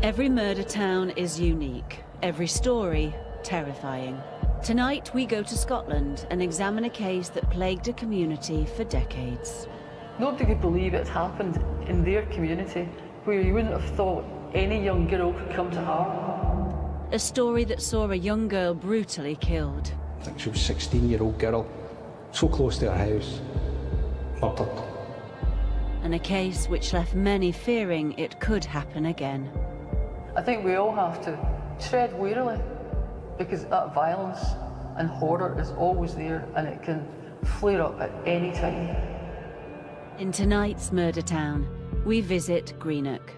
Every murder town is unique, every story terrifying. Tonight we go to Scotland and examine a case that plagued a community for decades. Nobody could believe it happened in their community, where you wouldn't have thought any young girl could come to harm. A story that saw a young girl brutally killed. I think she was a 16-year-old girl, so close to her house, murdered. And a case which left many fearing it could happen again. I think we all have to tread warily, because that violence and horror is always there and it can flare up at any time. In tonight's Murder Town, we visit Greenock.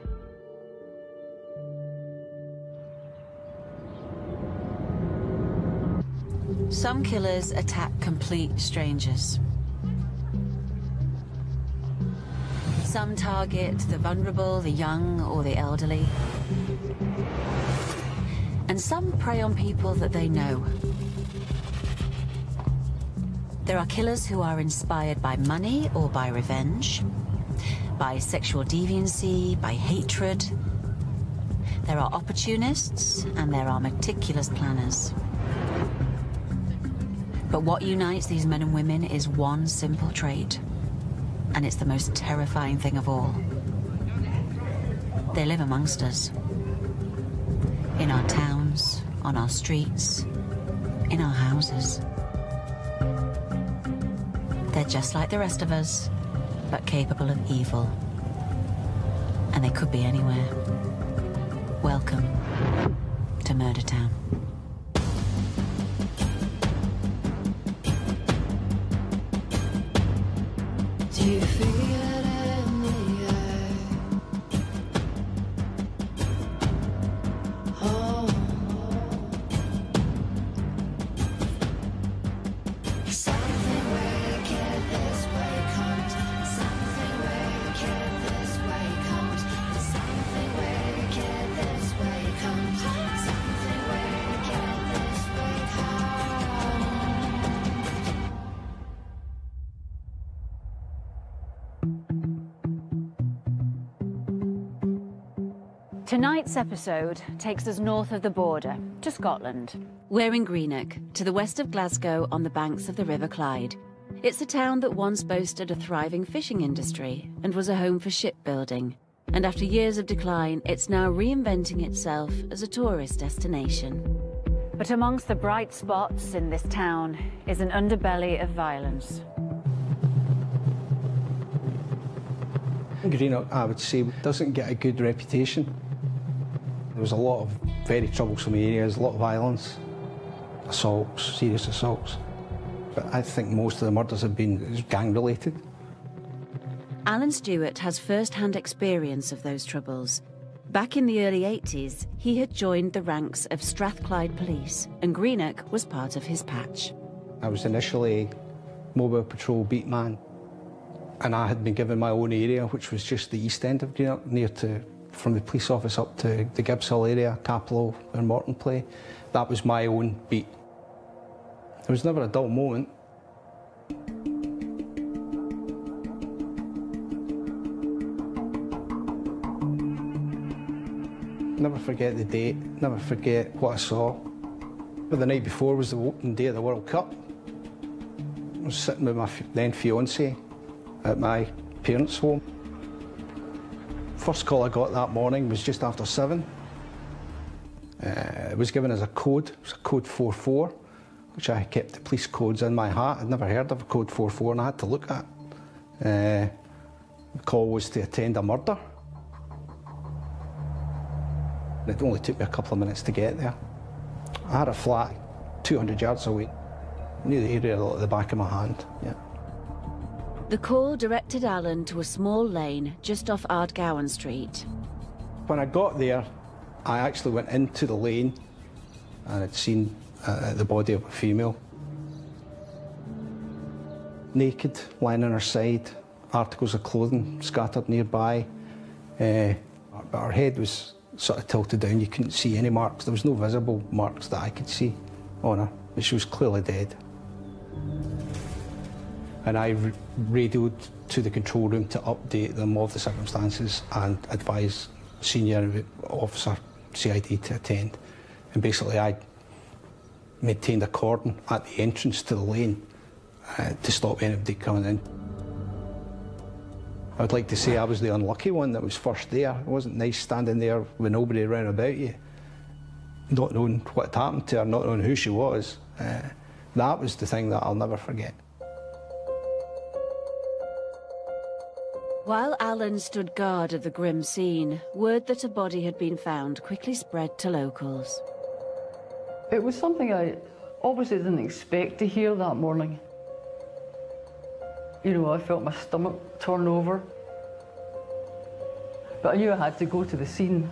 Some killers attack complete strangers. Some target the vulnerable, the young, or the elderly. And some prey on people that they know. There are killers who are inspired by money or by revenge, by sexual deviancy, by hatred. There are opportunists and there are meticulous planners. But what unites these men and women is one simple trait, and it's the most terrifying thing of all. They live amongst us. In our towns, on our streets, in our houses. They're just like the rest of us, but capable of evil. And they could be anywhere. Welcome to Murder Town. Do you feel it in the air? Oh. Something wicked this way comes. Something wicked this way comes. Something wicked this way comes. Something wicked this way comes. Tonight's episode takes us north of the border, to Scotland. We're in Greenock, to the west of Glasgow on the banks of the River Clyde. It's a town that once boasted a thriving fishing industry and was a home for shipbuilding. And after years of decline, it's now reinventing itself as a tourist destination. But amongst the bright spots in this town is an underbelly of violence. Greenock, I would say, doesn't get a good reputation. There was a lot of very troublesome areas, a lot of violence, assaults, serious assaults. But I think most of the murders have been gang-related. Alan Stewart has first-hand experience of those troubles. Back in the early 80s, he had joined the ranks of Strathclyde Police, and Greenock was part of his patch. I was initially mobile patrol beat man, and I had been given my own area, which was just the east end of Greenock, from the police office up to the Gibbs Hill area, Capello and Morton Play. That was my own beat. There was never a dull moment. Never forget the date, never forget what I saw. But the night before was the opening day of the World Cup. I was sitting with my then fiancée at my parents' home. First call I got that morning was just after 7. It was given as a code. It was a code 44, which I kept the police codes in my hat. I'd never heard of a code 44 and I had to look at. The call was to attend a murder. It only took me a couple of minutes to get there. I had a flat 200 yards away. I knew the area at the back of my hand, yeah. The call directed Alan to a small lane just off Ardgowan Street. When I got there, I actually went into the lane and had seen the body of a female. Naked, lying on her side, articles of clothing scattered nearby. But her head was sort of tilted down, you couldn't see any marks. There was no visible marks that I could see on her, but she was clearly dead. And I radioed to the control room to update them of the circumstances and advise senior officer CID to attend, and basically I maintained a cordon at the entrance to the lane to stop anybody coming in. I would like to say I was the unlucky one that was first there. It wasn't nice standing there with nobody around about you, not knowing what had happened to her, not knowing who she was. That was the thing that I'll never forget. While Alan stood guard of the grim scene, word that a body had been found quickly spread to locals. It was something I obviously didn't expect to hear that morning. You know, I felt my stomach turn over. But I knew I had to go to the scene.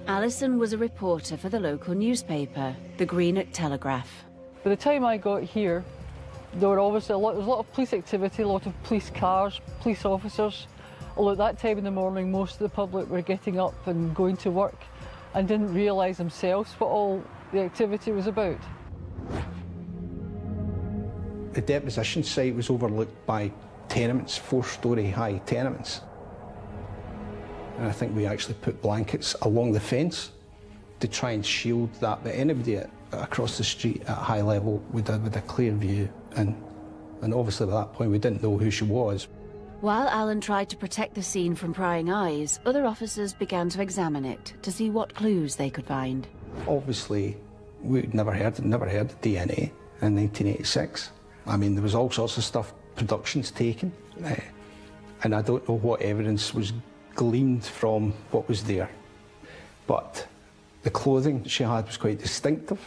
Alison was a reporter for the local newspaper, the Greenock Telegraph. By the time I got here, there were obviously there was a lot of police activity, a lot of police cars, police officers. Although at that time in the morning, most of the public were getting up and going to work and didn't realise themselves what all the activity was about. The deposition site was overlooked by tenements, 4-storey high tenements. And I think we actually put blankets along the fence to try and shield that, but anybody across the street at high level with a clear view. And obviously at that point we didn't know who she was. While Alan tried to protect the scene from prying eyes, other officers began to examine it to see what clues they could find. Obviously, we'd never heard of DNA in 1986. I mean, there was all sorts of stuff, productions taken, and I don't know what evidence was gleaned from what was there. But the clothing she had was quite distinctive.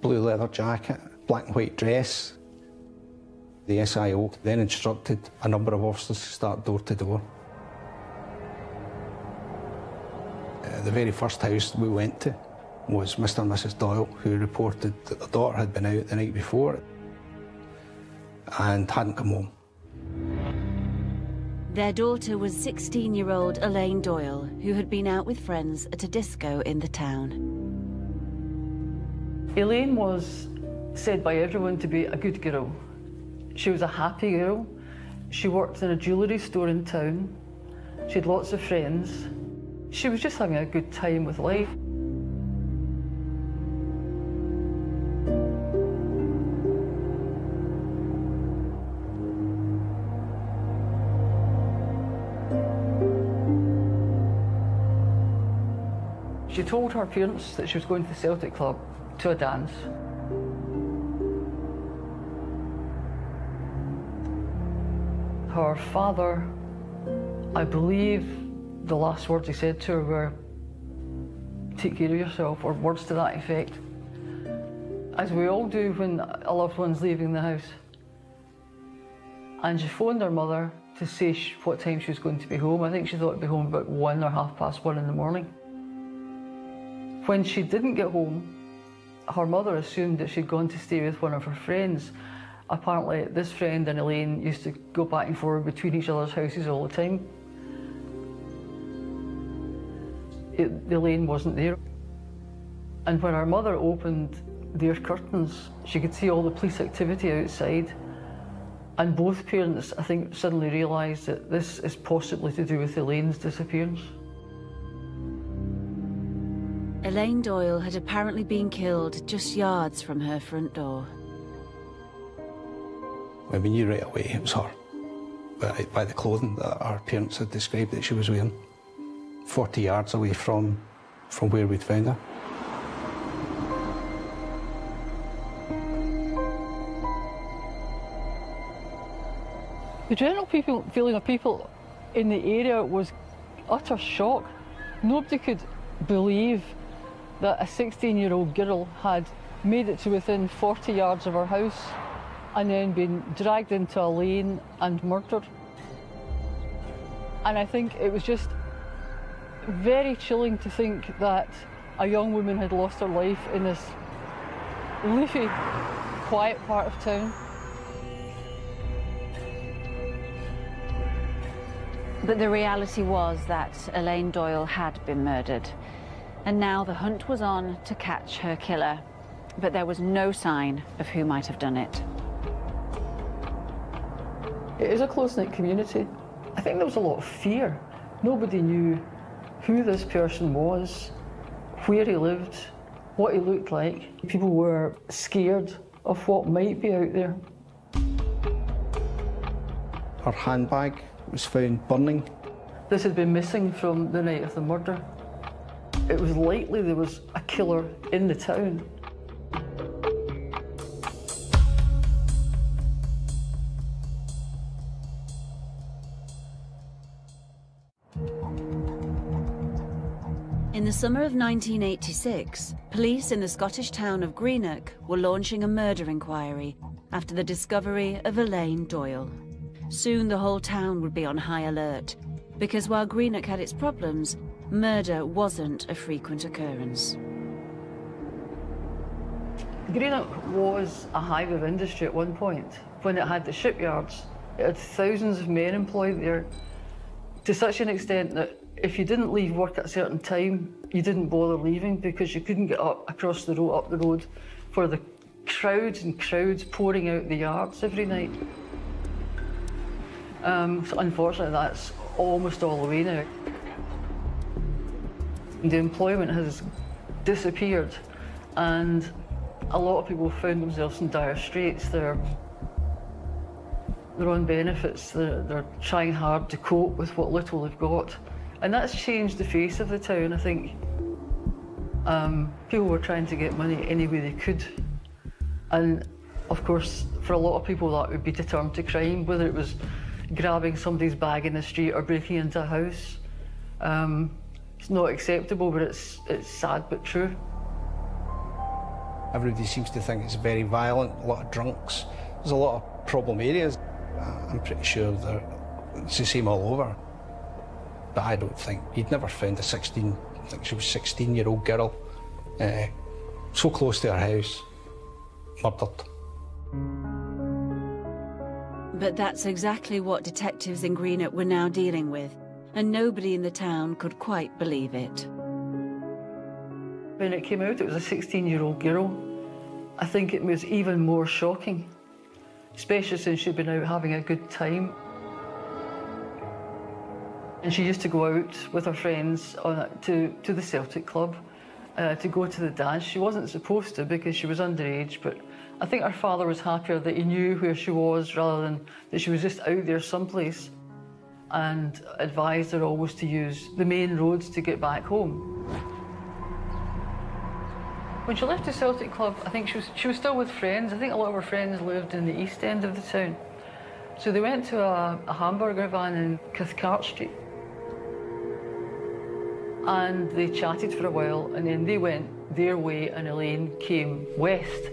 Blue leather jacket, black and white dress. The SIO then instructed a number of officers to start door to door. The very first house we went to was Mr. and Mrs. Doyle, who reported that their daughter had been out the night before and hadn't come home. Their daughter was 16-year-old Elaine Doyle, who had been out with friends at a disco in the town. Elaine was said by everyone to be a good girl. She was a happy girl. She worked in a jewellery store in town. She had lots of friends. She was just having a good time with life. She told her parents that she was going to the Celtic Club to a dance. Her father, I believe the last words he said to her were, "Take care of yourself," or words to that effect. As we all do when a loved one's leaving the house. And she phoned her mother to say what time she was going to be home. I think she thought it'd be home about 1 or 1:30 in the morning. When she didn't get home, her mother assumed that she'd gone to stay with one of her friends. Apparently, this friend and Elaine used to go back and forth between each other's houses all the time. Elaine wasn't there. And when her mother opened their curtains, she could see all the police activity outside. And both parents, I think, suddenly realised that this is possibly to do with Elaine's disappearance. Elaine Doyle had apparently been killed just yards from her front door. Well, we knew right away it was her, by the clothing that our parents had described that she was wearing, 40 yards away from where we'd found her. The general feeling of people in the area was utter shock. Nobody could believe that a 16-year-old girl had made it to within 40 yards of her house and then been dragged into a lane and murdered. And I think it was just very chilling to think that a young woman had lost her life in this leafy, quiet part of town. But the reality was that Elaine Doyle had been murdered. And now the hunt was on to catch her killer. But there was no sign of who might have done it. It is a close-knit community. I think there was a lot of fear. Nobody knew who this person was, where he lived, what he looked like. People were scared of what might be out there. Her handbag was found burning. This had been missing from the night of the murder. It was likely there was a killer in the town. In the summer of 1986, police in the Scottish town of Greenock were launching a murder inquiry after the discovery of Elaine Doyle. Soon the whole town would be on high alert, because while Greenock had its problems, murder wasn't a frequent occurrence. Greenock was a hive of industry at one point. When it had the shipyards, it had thousands of men employed there, to such an extent that if you didn't leave work at a certain time, you didn't bother leaving because you couldn't get up the road for the crowds and crowds pouring out the yards every night. So unfortunately, that's almost all away now. The employment has disappeared, and a lot of people found themselves in dire straits. They're on benefits, they're trying hard to cope with what little they've got. And that's changed the face of the town, I think. People were trying to get money any way they could. And of course, for a lot of people, that would be to turn to crime, whether it was grabbing somebody's bag in the street or breaking into a house. It's not acceptable, but it's sad but true. Everybody seems to think it's very violent, a lot of drunks. There's a lot of problem areas. I'm pretty sure it's the same all over. But I don't think, you'd never found I think she was a 16-year-old girl, so close to her house, murdered. But that's exactly what detectives in Greenock were now dealing with, and nobody in the town could quite believe it. When it came out, it was a 16-year-old girl. I think it was even more shocking, especially since she'd been out having a good time. And she used to go out with her friends to the Celtic club to go to the dance. She wasn't supposed to because she was underage, but I think her father was happier that he knew where she was rather than that she was just out there someplace, and advised her always to use the main roads to get back home. When she left the Celtic club, I think she was still with friends. I think a lot of her friends lived in the east end of the town. So they went to a hamburger van in Cathcart Street. And they chatted for a while, and then they went their way and Elaine came west.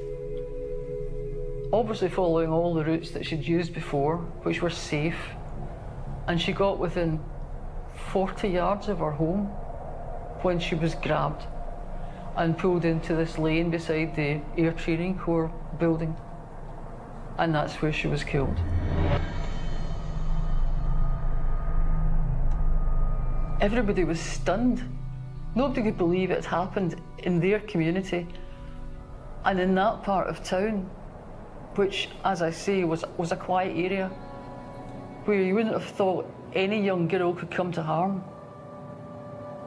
Obviously following all the routes that she'd used before, which were safe. And she got within 40 yards of her home when she was grabbed and pulled into this lane beside the Air Training Corps building. And that's where she was killed. Everybody was stunned. Nobody could believe it had happened in their community and in that part of town, which, as I say, was a quiet area where you wouldn't have thought any young girl could come to harm.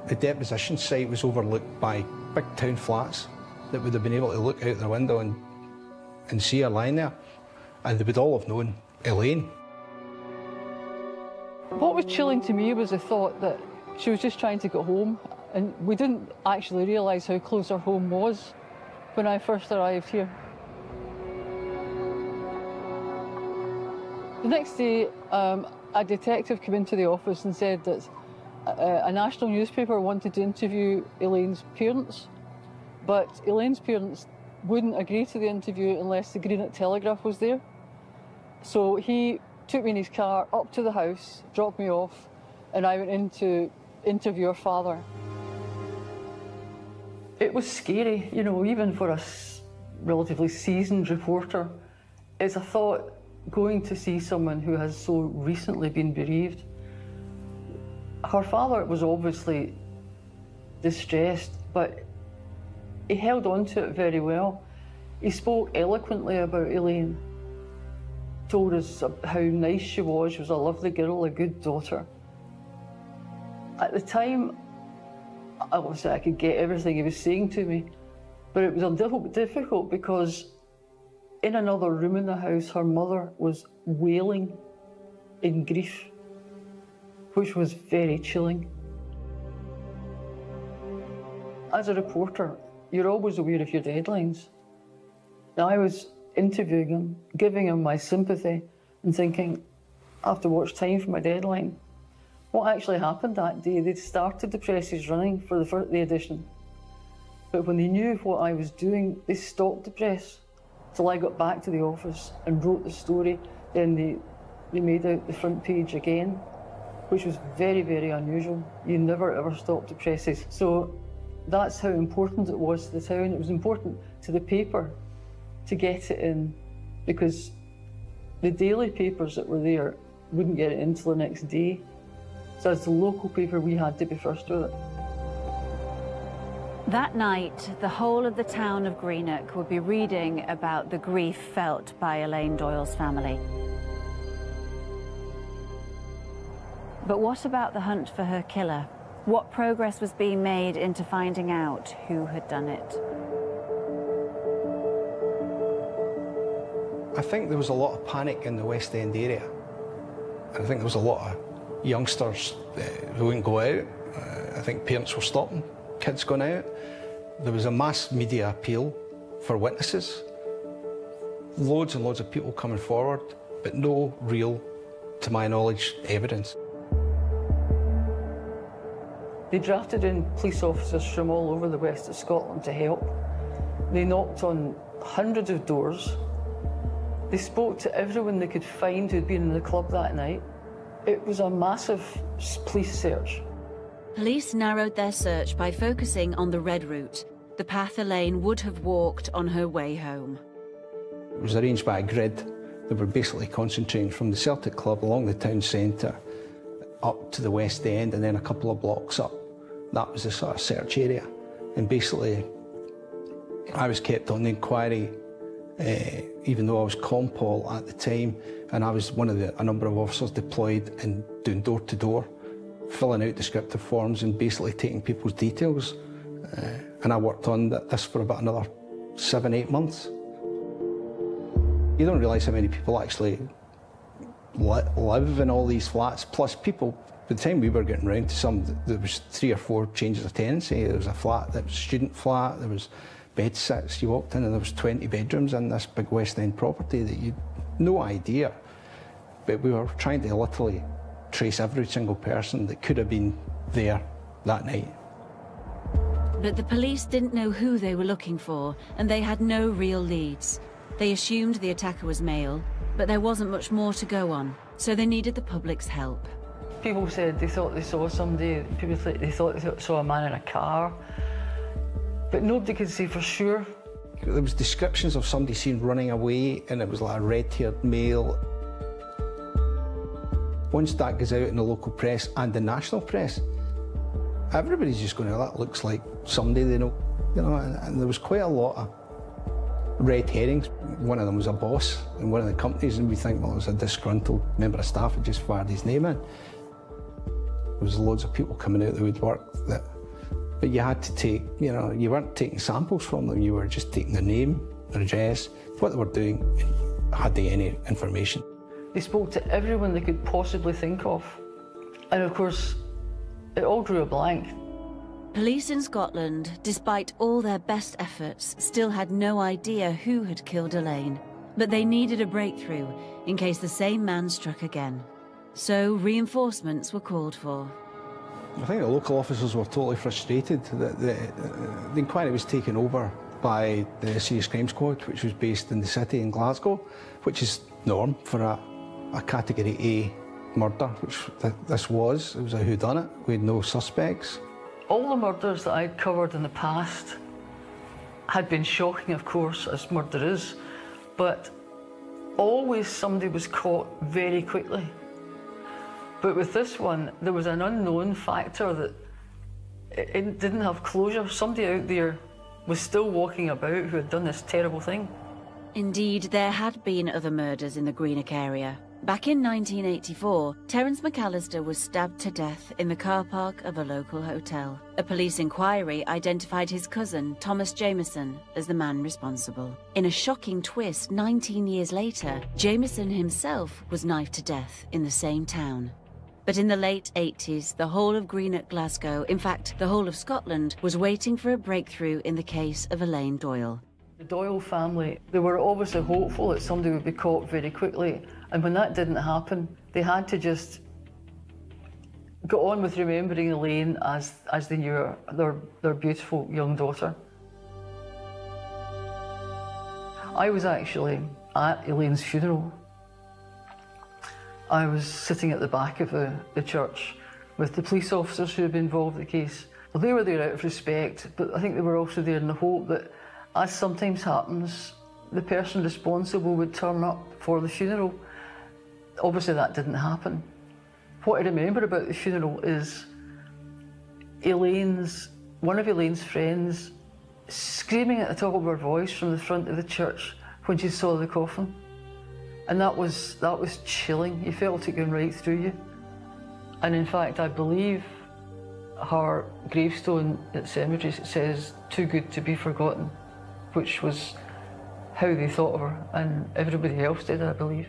The deposition site was overlooked by big town flats that would have been able to look out their window and see her lying there, and they would all have known Elaine. What was chilling to me was the thought that she was just trying to get home, and we didn't actually realise how close her home was when I first arrived here. The next day, a detective came into the office and said that a national newspaper wanted to interview Elaine's parents, but Elaine's parents wouldn't agree to the interview unless the Greenock Telegraph was there. So he took me in his car up to the house, dropped me off, and I went in to interview her father. It was scary, you know, even for a relatively seasoned reporter. It's a thought going to see someone who has so recently been bereaved. Her father was obviously distressed, but he held on to it very well. He spoke eloquently about Elaine, told us how nice she was a lovely girl, a good daughter. At the time, Obviously, I could get everything he was saying to me, but it was difficult because in another room in the house, her mother was wailing in grief, which was very chilling. As a reporter, you're always aware of your deadlines. Now, I was interviewing him, giving him my sympathy, and thinking, I have to watch time for my deadline. What actually happened that day, they'd started the presses running for the edition. But when they knew what I was doing, they stopped the press till I got back to the office and wrote the story. Then they made out the front page again, which was very, very unusual. You never ever stopped the presses. So that's how important it was to the town. It was important to the paper to get it in, because the daily papers that were there wouldn't get it in till the next day. So as the local paper, we had to be first with it. That night, the whole of the town of Greenock would be reading about the grief felt by Elaine Doyle's family. But what about the hunt for her killer? What progress was being made into finding out who had done it? I think there was a lot of panic in the West End area. I think there was a lot of youngsters who wouldn't go out. I think parents were stopping kids going out. There was a mass media appeal for witnesses. Loads and loads of people coming forward, but no real, to my knowledge, evidence. They drafted in police officers from all over the west of Scotland to help. They knocked on hundreds of doors. They spoke to everyone they could find who'd been in the club that night. It was a massive police search. Police narrowed their search by focusing on the Red Route, the path Elaine would have walked on her way home. It was arranged by a grid. They were basically concentrating from the Celtic Club along the town centre up to the West End and then a couple of blocks up. That was the sort of search area. And basically, I was kept on the inquiry, even though I was compol at the time, and I was one of a number of officers deployed and doing door to door, filling out descriptive forms and basically taking people's details. And I worked on this for about another 7-8 months. You don't realise how many people actually live in all these flats, plus people, by the time we were getting round to some, there was 3 or 4 changes of tenancy. There was a flat that was a student flat, there was bed sits you walked in, and there was 20 bedrooms in this big West End property that you'd no idea. But we were trying to literally trace every single person that could have been there that night. But the police didn't know who they were looking for, and they had no real leads. They assumed the attacker was male, but there wasn't much more to go on, so they needed the public's help. People said they thought they saw somebody, people they thought they saw a man in a car, but nobody could say for sure. There was descriptions of somebody seen running away, and it was like a red-haired male. Once that goes out in the local press and the national press, everybody's just going, that looks like somebody they know. You know, and there was quite a lot of red herrings. One of them was a boss in one of the companies, and we think, well, it was a disgruntled member of staff who just fired his name in. There was loads of people coming out the woodwork but you had to take, you know, you weren't taking samples from them, you were just taking their name, their address, what they were doing, had they any information. They spoke to everyone they could possibly think of. And of course, it all drew a blank. Police in Scotland, despite all their best efforts, still had no idea who had killed Elaine. But they needed a breakthrough in case the same man struck again. So reinforcements were called for. I think the local officers were totally frustrated that the inquiry was taken over by the Serious Crime Squad, which was based in the city in Glasgow, which is norm for a Category A murder, which this was. It was a whodunit. We had no suspects. All the murders that I'd covered in the past had been shocking, of course, as murder is, but always somebody was caught very quickly. But with this one, there was an unknown factor that it didn't have closure. Somebody out there was still walking about who had done this terrible thing. Indeed, there had been other murders in the Greenock area, Back in 1984, Terence McAllister was stabbed to death in the car park of a local hotel. A police inquiry identified his cousin, Thomas Jameson, as the man responsible. In a shocking twist, 19 years later, Jameson himself was knifed to death in the same town. But in the late 80s, the whole of Greenock, Glasgow, in fact, the whole of Scotland, was waiting for a breakthrough in the case of Elaine Doyle. The Doyle family, they were obviously hopeful that somebody would be caught very quickly. And when that didn't happen, they had to just go on with remembering Elaine as they knew her, their beautiful young daughter. I was actually at Elaine's funeral. I was sitting at the back of the church with the police officers who had been involved in the case. Well, they were there out of respect, but I think they were also there in the hope that, as sometimes happens, the person responsible would turn up for the funeral. Obviously that didn't happen. What I remember about the funeral is one of Elaine's friends screaming at the top of her voice from the front of the church when she saw the coffin. And that was chilling. You felt it going right through you. And in fact, I believe her gravestone at cemetery says, "Too good to be forgotten," which was how they thought of her, and everybody else did, I believe.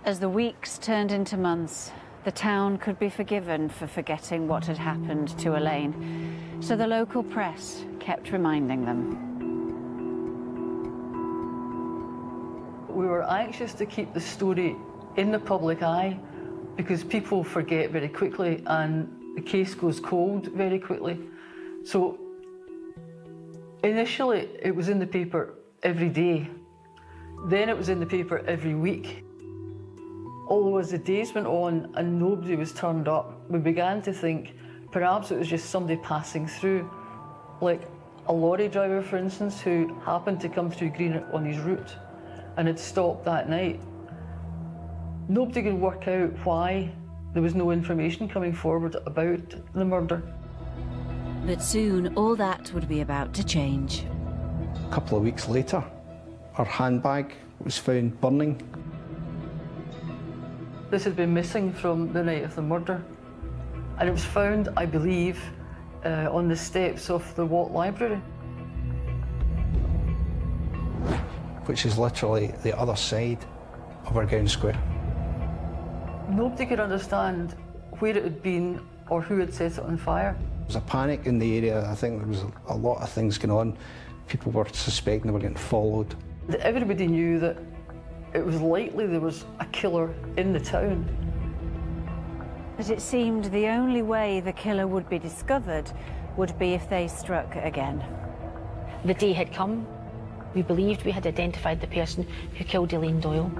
As the weeks turned into months, the town could be forgiven for forgetting what had happened to Elaine, so the local press kept reminding them. We were anxious to keep the story in the public eye because people forget very quickly and the case goes cold very quickly. So initially it was in the paper every day, then it was in the paper every week. Although as the days went on and nobody was turned up, we began to think perhaps it was just somebody passing through, like a lorry driver, for instance, who happened to come through Greenock on his route and had stopped that night. Nobody could work out why there was no information coming forward about the murder. But soon all that would be about to change. A couple of weeks later, her handbag was found burning. This had been missing from the night of the murder, and it was found, I believe, on the steps of the Watt Library. Which is literally the other side of our gown square. Nobody could understand where it had been or who had set it on fire. There was a panic in the area. I think there was a lot of things going on. People were suspecting they were getting followed. Everybody knew that it was likely there was a killer in the town. But it seemed the only way the killer would be discovered would be if they struck again. The day had come. We believed we had identified the person who killed Elaine Doyle.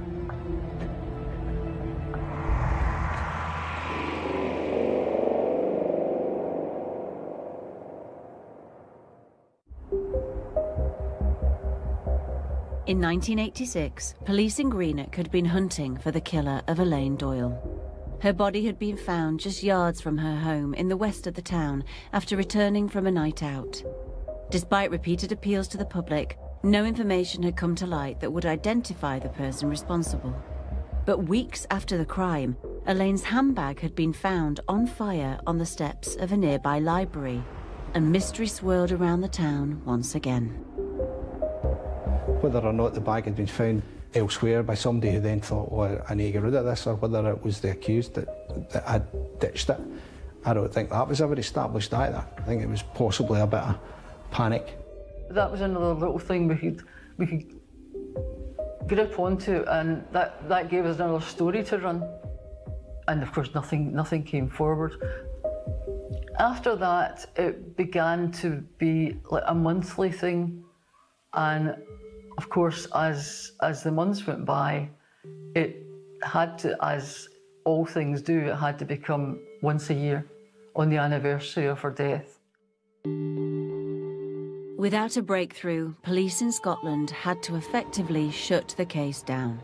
In 1986, police in Greenock had been hunting for the killer of Elaine Doyle. Her body had been found just yards from her home in the west of the town after returning from a night out. Despite repeated appeals to the public, no information had come to light that would identify the person responsible. But weeks after the crime, Elaine's handbag had been found on fire on the steps of a nearby library, and mystery swirled around the town once again. Whether or not the bag had been found elsewhere by somebody who then thought, well, I need to get rid of this, or whether it was the accused that had ditched it, I don't think that was ever established either. I think it was possibly a bit of panic. That was another little thing we could grip onto, and that gave us another story to run. And of course nothing came forward. After that, it began to be like a monthly thing, and of course, as the months went by, it had to, as all things do, it had to become once a year on the anniversary of her death. Without a breakthrough, police in Scotland had to effectively shut the case down.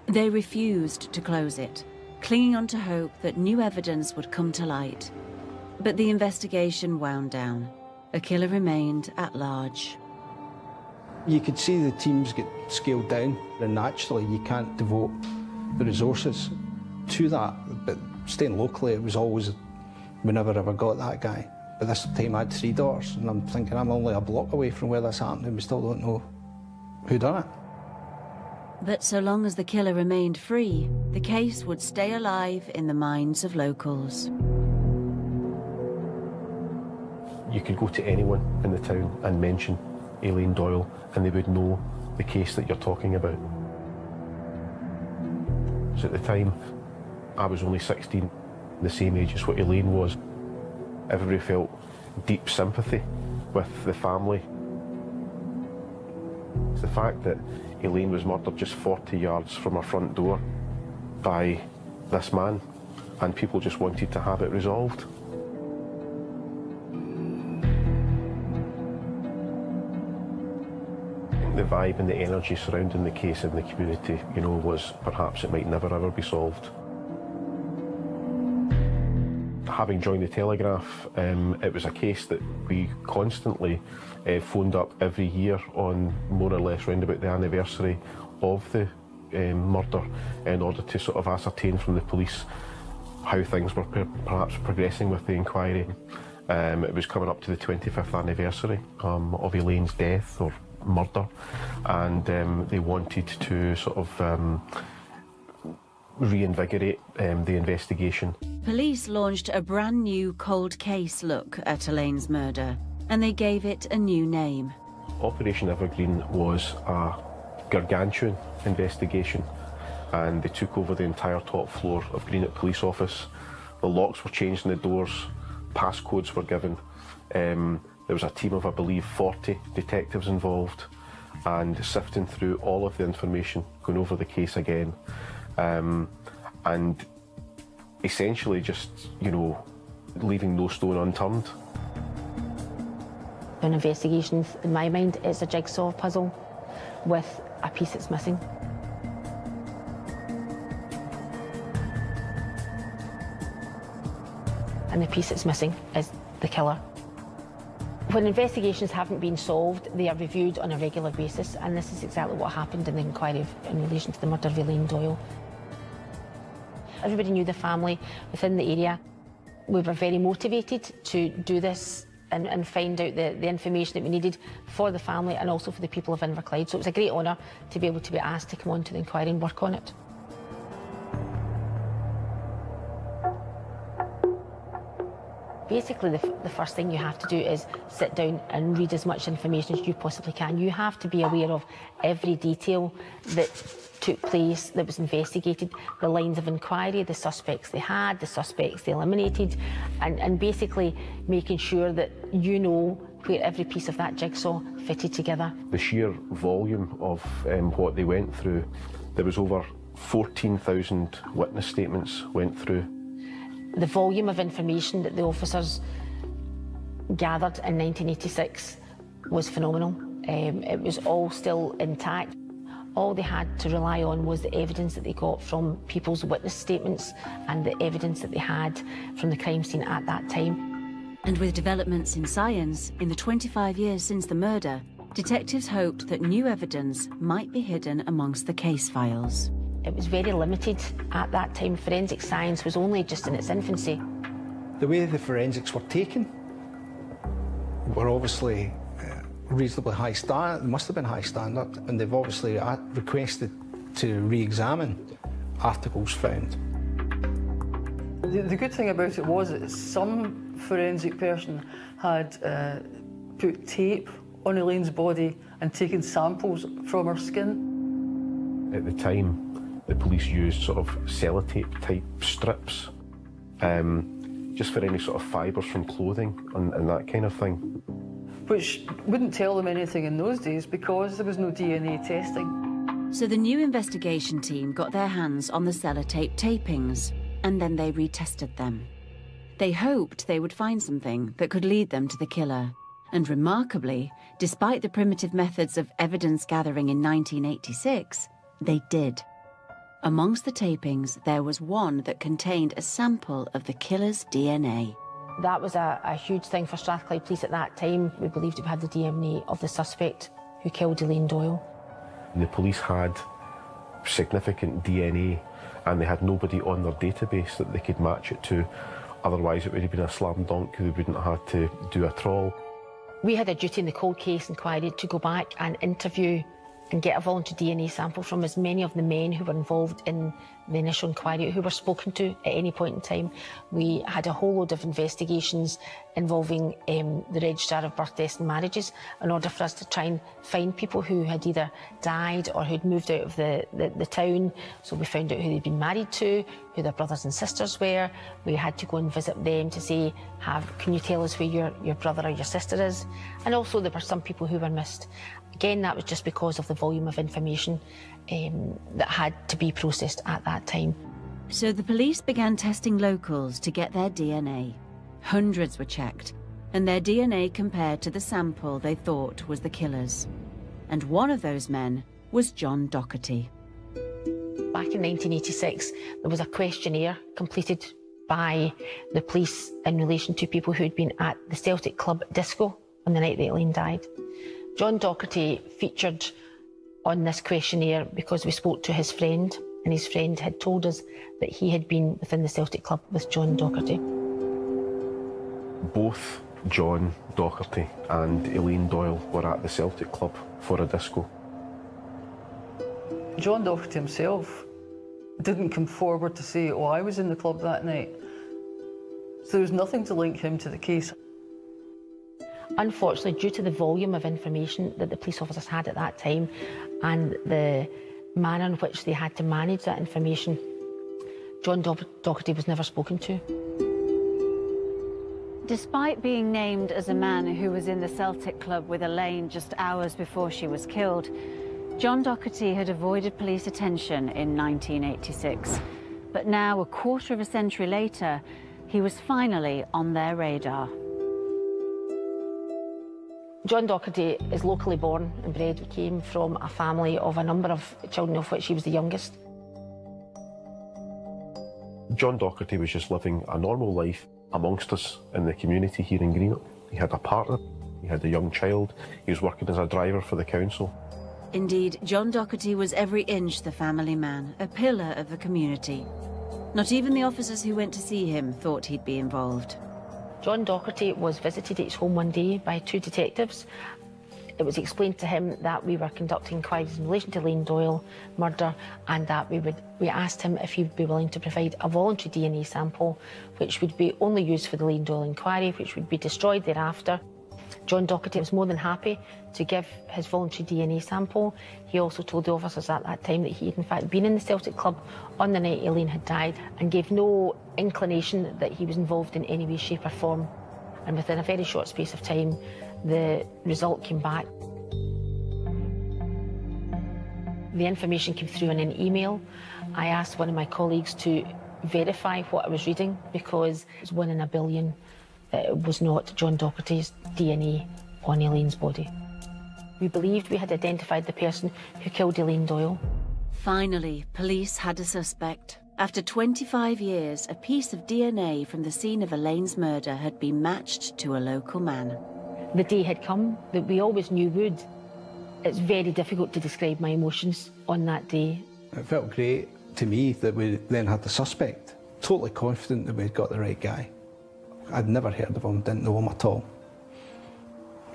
They refused to close it, clinging on to hope that new evidence would come to light. But the investigation wound down. A killer remained at large. You could see the teams get scaled down, and naturally you can't devote the resources to that. But staying locally, it was always, we never ever got that guy. But this time I had 3 daughters, and I'm thinking I'm only a block away from where this happened, and we still don't know who done it. But so long as the killer remained free, the case would stay alive in the minds of locals. You could go to anyone in the town and mention Elaine Doyle, and they would know the case that you're talking about. So at the time, I was only 16, the same age as what Elaine was. Everybody felt deep sympathy with the family. It's the fact that Elaine was murdered just 40 yards from her front door by this man, and people just wanted to have it resolved. The vibe and the energy surrounding the case in the community, you know, was perhaps it might never ever be solved. Having joined the Telegraph, it was a case that we constantly phoned up every year on more or less round about the anniversary of the murder in order to sort of ascertain from the police how things were perhaps progressing with the inquiry. It was coming up to the 25th anniversary of Elaine's death or murder, and they wanted to sort of reinvigorate the investigation. Police launched a brand new cold case look at Elaine's murder, and they gave it a new name. Operation Evergreen was a gargantuan investigation, and they took over the entire top floor of Greenock Police Office. The locks were changed in the doors, passcodes were given. There was a team of, I believe, 40 detectives involved, and sifting through all of the information, going over the case again, and essentially just, you know, leaving no stone unturned. An investigation, in my mind, it's a jigsaw puzzle with a piece that's missing. And the piece that's missing is the killer. When investigations haven't been solved, they are reviewed on a regular basis, and this is exactly what happened in the inquiry in relation to the murder of Elaine Doyle. Everybody knew the family within the area. We were very motivated to do this and find out the information that we needed for the family and also for the people of Inverclyde. So it was a great honour to be able to be asked to come on to the inquiry and work on it. Basically, the first thing you have to do is sit down and read as much information as you possibly can. You have to be aware of every detail that took place, that was investigated, the lines of inquiry, the suspects they had, the suspects they eliminated, and basically making sure that you know where every piece of that jigsaw fitted together. The sheer volume of what they went through, there was over 14,000 witness statements went through. The volume of information that the officers gathered in 1986 was phenomenal. It was all still intact. All they had to rely on was the evidence that they got from people's witness statements and the evidence that they had from the crime scene at that time. And with developments in science in the 25 years since the murder, detectives hoped that new evidence might be hidden amongst the case files. It was very limited at that time. Forensic science was only just in its infancy. The way the forensics were taken were obviously reasonably high standard. They must have been high standard, and they've obviously requested to re-examine articles found. The good thing about it was that some forensic person had put tape on Elaine's body and taken samples from her skin. At the time, the police used sort of sellotape type strips, just for any sort of fibres from clothing and that kind of thing. Which wouldn't tell them anything in those days because there was no DNA testing. So the new investigation team got their hands on the sellotape tapings, and then they retested them. They hoped they would find something that could lead them to the killer. And remarkably, despite the primitive methods of evidence gathering in 1986, they did. Amongst the tapings, there was one that contained a sample of the killer's DNA. That was a huge thing for Strathclyde Police at that time. We believed we had the DNA of the suspect who killed Elaine Doyle. The police had significant DNA and they had nobody on their database that they could match it to. Otherwise it would have been a slam dunk, they wouldn't have had to do a trawl. We had a duty in the cold case inquiry to go back and interview and get a voluntary DNA sample from as many of the men who were involved in the initial inquiry, who were spoken to at any point in time. We had a whole load of investigations involving the Registrar of Birth, Deaths and Marriages in order for us to try and find people who had either died or who'd moved out of the town. So we found out who they'd been married to, who their brothers and sisters were. We had to go and visit them to say, can you tell us where your brother or your sister is? And also there were some people who were missed. Again, that was just because of the volume of information that had to be processed at that time. So the police began testing locals to get their DNA. Hundreds were checked, and their DNA compared to the sample they thought was the killer's. And one of those men was John Docherty. Back in 1986, there was a questionnaire completed by the police in relation to people who had been at the Celtic Club disco on the night that Elaine died. John Docherty featured on this questionnaire because we spoke to his friend, and his friend had told us that he had been within the Celtic Club with John Docherty. Both John Docherty and Elaine Doyle were at the Celtic Club for a disco. John Docherty himself didn't come forward to say, oh, I was in the club that night. So there was nothing to link him to the case. Unfortunately, due to the volume of information that the police officers had at that time and the manner in which they had to manage that information, John Docherty was never spoken to. Despite being named as a man who was in the Celtic Club with Elaine just hours before she was killed, John Docherty had avoided police attention in 1986. But now, a quarter of a century later, he was finally on their radar. John Docherty is locally born and bred. He came from a family of a number of children, of which he was the youngest. John Docherty was just living a normal life amongst us in the community here in Greenock. He had a partner, he had a young child, he was working as a driver for the council. Indeed, John Docherty was every inch the family man, a pillar of the community. Not even the officers who went to see him thought he'd be involved. John Docherty was visited at his home one day by two detectives. It was explained to him that we were conducting inquiries in relation to Elaine Doyle murder, and that we asked him if he would be willing to provide a voluntary DNA sample, which would be only used for the Elaine Doyle inquiry, which would be destroyed thereafter. John Docherty was more than happy to give his voluntary DNA sample. He also told the officers at that time that he had in fact been in the Celtic Club on the night Elaine had died, and gave no inclination that he was involved in any way, shape or form. And within a very short space of time, the result came back. The information came through in an email. I asked one of my colleagues to verify what I was reading, because it was 1 in a billion that it was not John Docherty's DNA on Elaine's body. We believed we had identified the person who killed Elaine Doyle. Finally, police had a suspect. After 25 years, a piece of DNA from the scene of Elaine's murder had been matched to a local man. The day had come that we always knew would. It's very difficult to describe my emotions on that day. It felt great to me that we then had the suspect. Totally confident that we'd got the right guy. I'd never heard of him, didn't know him at all.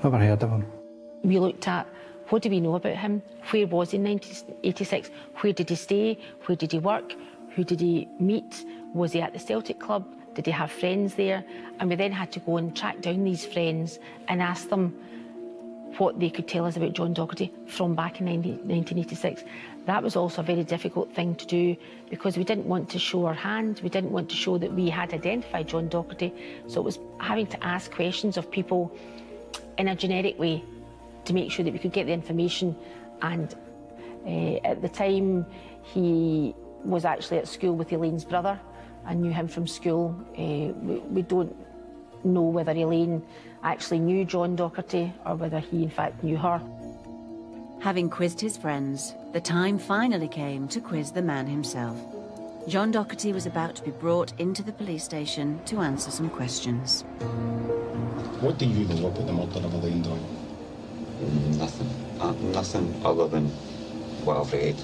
Never heard of him. We looked at, what do we know about him? Where was he in 1986? Where did he stay? Where did he work? Who did he meet? Was he at the Celtic Club? Did he have friends there? And we then had to go and track down these friends and ask them what they could tell us about John Docherty from back in 1986. That was also a very difficult thing to do, because we didn't want to show our hand. We didn't want to show that we had identified John Docherty. So it was having to ask questions of people in a generic way to make sure that we could get the information. And at the time, he was actually at school with Elaine's brother. I knew him from school. We don't know whether Elaine actually knew John Docherty or whether he in fact knew her. Having quizzed his friends, the time finally came to quiz the man himself. John Docherty was about to be brought into the police station to answer some questions. What do you know about the murder of Elaine Doyle? Nothing. Nothing other than what I've read.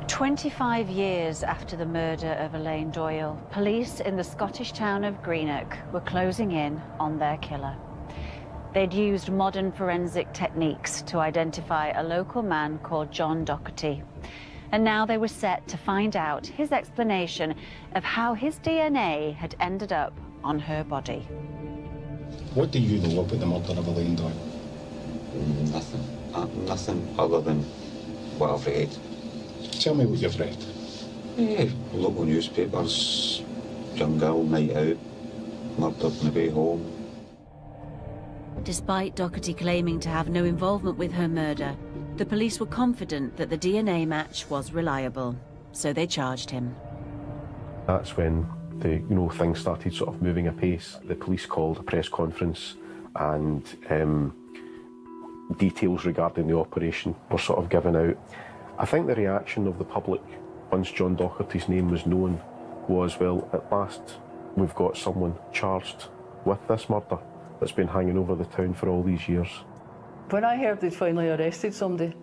"25 years after the murder of Elaine Doyle, police in the Scottish town of Greenock were closing in on their killer. They'd used modern forensic techniques to identify a local man called John Docherty. And now they were set to find out his explanation of how his DNA had ended up on her body. What do you know about the murder of Elaine Doyle? Nothing. Nothing other than what I've read. Tell me what you've read. Yeah, local newspapers, young girl, night out, murdered on the way home. Despite Docherty claiming to have no involvement with her murder, the police were confident that the DNA match was reliable, so they charged him. That's when things started sort of moving apace. The police called a press conference, and details regarding the operation were sort of given out. I think the reaction of the public once John Docherty's name was known was, well, at last we've got someone charged with this murder that's been hanging over the town for all these years. When I heard they'd finally arrested somebody,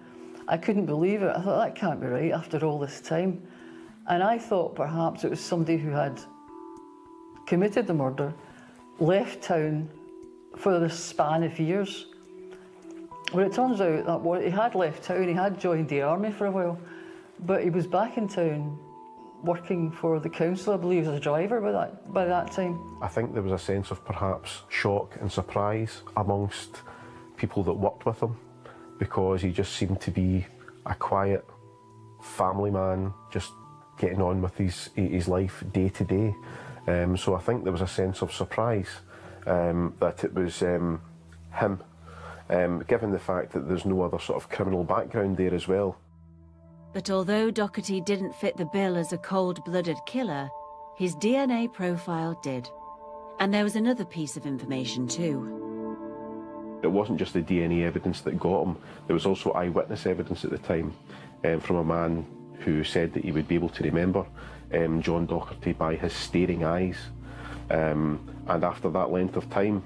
I couldn't believe it. I thought, that can't be right after all this time. And I thought perhaps it was somebody who had committed the murder, left town for the span of years. Well, it turns out that he had left town, he had joined the army for a while, but he was back in town working for the council, I believe, as a driver by that time. I think there was a sense of perhaps shock and surprise amongst people that worked with him, because he just seemed to be a quiet family man, just getting on with his life day to day. So I think there was a sense of surprise that it was him, given the fact that there's no other sort of criminal background there as well. But although Docherty didn't fit the bill as a cold-blooded killer, his DNA profile did. And there was another piece of information too. It wasn't just the DNA evidence that got him, there was also eyewitness evidence at the time from a man who said that he would be able to remember John Docherty by his staring eyes. And after that length of time,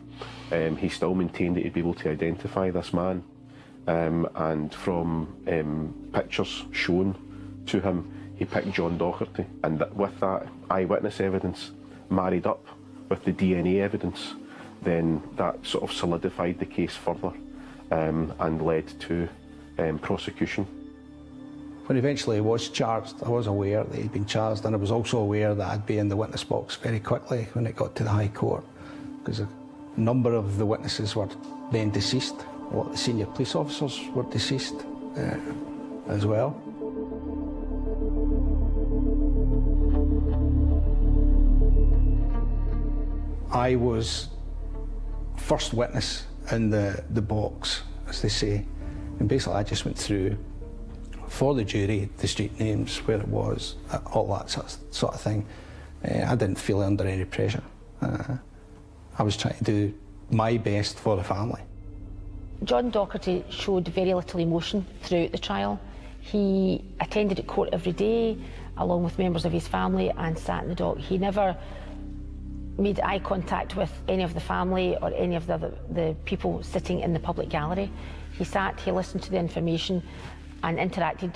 he still maintained that he'd be able to identify this man. And from pictures shown to him, he picked John Docherty. And with that eyewitness evidence married up with the DNA evidence, then that sort of solidified the case further and led to prosecution. When eventually he was charged, I was aware that he'd been charged, and I was also aware that I'd be in the witness box very quickly when it got to the High Court, because a number of the witnesses were then deceased. A lot of the senior police officers were deceased as well. I was first witness in the box, as they say, and basically I just went through for the jury the street names, where it was, all that sort of thing. I didn't feel under any pressure. I was trying to do my best for the family. John Docherty showed very little emotion throughout the trial. He attended at court every day, along with members of his family, and sat in the dock. He never made eye contact with any of the family or any of the people sitting in the public gallery. He sat, he listened to the information and interacted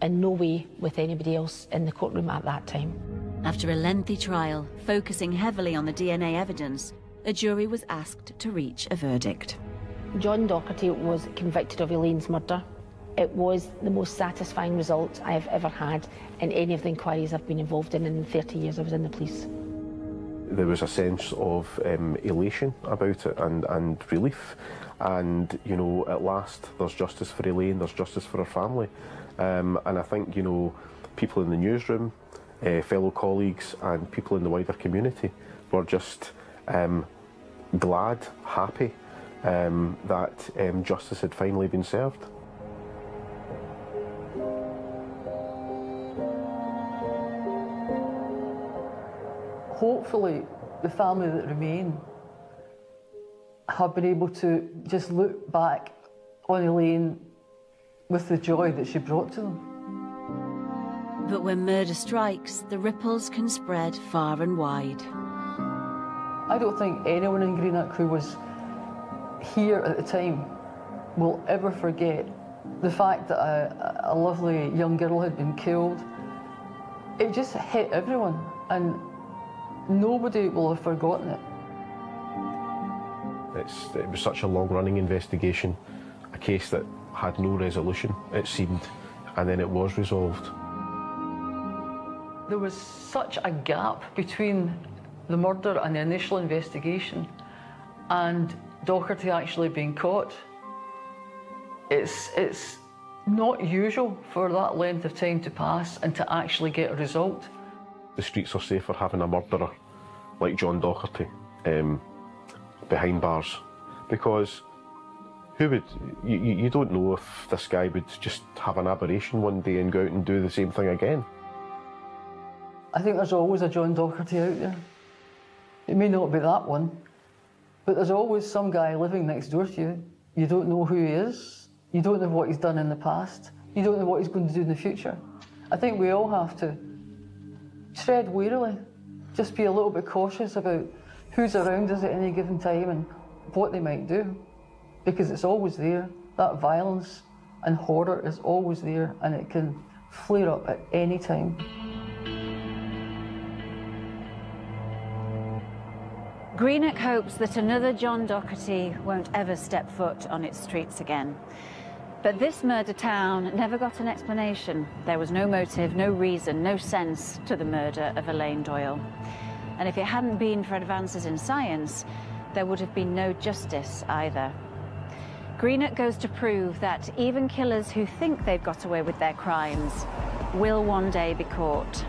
in no way with anybody else in the courtroom at that time. After a lengthy trial, focusing heavily on the DNA evidence, a jury was asked to reach a verdict. John Docherty was convicted of Elaine's murder. It was the most satisfying result I have ever had in any of the inquiries I've been involved in the 30 years I was in the police. There was a sense of elation about it and relief. And, you know, at last there's justice for Elaine, there's justice for her family. And I think, you know, people in the newsroom, fellow colleagues and people in the wider community were just glad, happy that justice had finally been served. Hopefully, the family that remain have been able to just look back on Elaine with the joy that she brought to them. But when murder strikes, the ripples can spread far and wide. I don't think anyone in Greenock who was here at the time will ever forget the fact that a lovely young girl had been killed. It just hit everyone, and nobody will have forgotten it. It was such a long-running investigation, a case that had no resolution, it seemed, and then it was resolved. There was such a gap between the murder and the initial investigation and Docherty actually being caught. It's not usual for that length of time to pass and to actually get a result. The streets are safer having a murderer like John Docherty behind bars, because you don't know if this guy would just have an aberration one day and go out and do the same thing again. I think there's always a John Docherty out there. It may not be that one, but there's always some guy living next door to you. You don't know who he is. You don't know what he's done in the past. You don't know what he's going to do in the future. I think we all have to tread warily, just be a little bit cautious about who's around us at any given time and what they might do, because it's always there. That violence and horror is always there, and it can flare up at any time. Greenock hopes that another John Docherty won't ever step foot on its streets again. But this murder town never got an explanation. There was no motive, no reason, no sense to the murder of Elaine Doyle. And if it hadn't been for advances in science, there would have been no justice either. Greenock goes to prove that even killers who think they've got away with their crimes will one day be caught.